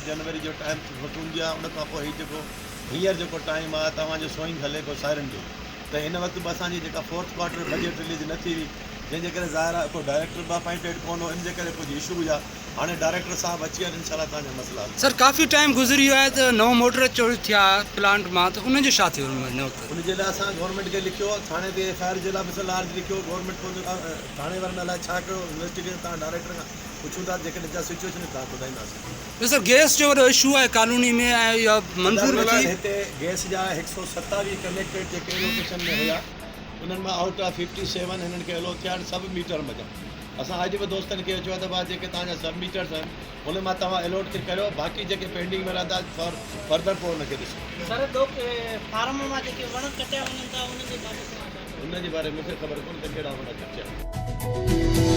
December जनवरी जो time हूंदी आहे, उन खां पोइ हींअर जेको टाइम आहे तव्हांजो सोइंग हले पियो सायरन जो, त हिन वक़्तु बि असांजी जेका फोर्थ क्वार्टर बजट रिलीज़ न थी हुई, जंहिंजे करे ज़ाहिर आहे को डायरेक्टर बि अपॉइंटेड कोन हो, इन जे करे कुझु इशू हुआ। हाणे डायरेक्टर साहब अची विया, इंशाल्लाह तव्हांजा मसइला हल। सर काफ़ी टाइम गुज़री वियो आहे त नओं मोटर चोरी थिया प्लांट मां, त उनजो छा थियो हिन वक़्तु? उनजे लाइ असां गवर्नमेंट खे लिखियो, थाणे ते एफआईआर जे लाइ बि लार्ज लिखियो, गवर्नमेंट थाणे वारनि लाइ छा कयो इन्वेस्टिगेशन तव्हां डायरेक्टर खां पुछूं था, जेकॾहिं जा सिचुएशन तव्हां ॿुधाईंदासीं। तो सर गैस जो वॾो इशू आहे कॉलोनी में ऐं इहा मंज़ूर न थी। हिते गैस जा 127 कनेक्टेड जेके लोकेशन में हुया, उन्हनि मां आउट ऑफ 57 हिननि खे एलो थिया आहिनि सब मीटर मज़ा। असां अॼु बि दोस्तनि खे चयो त भाउ जेके तव्हांजा सब मीटर्स आहिनि उन मां तव्हां अलॉट करियो, बाक़ी जेके पेंडिंग में रहंदा फर्दर पोइ हुनखे ॾिसो। सर फार्म मां जेके वण कटिया वञनि था उन जे बाबति उन जे बारे में मूंखे ख़बर कोन्हे त कहिड़ा वण कटिया।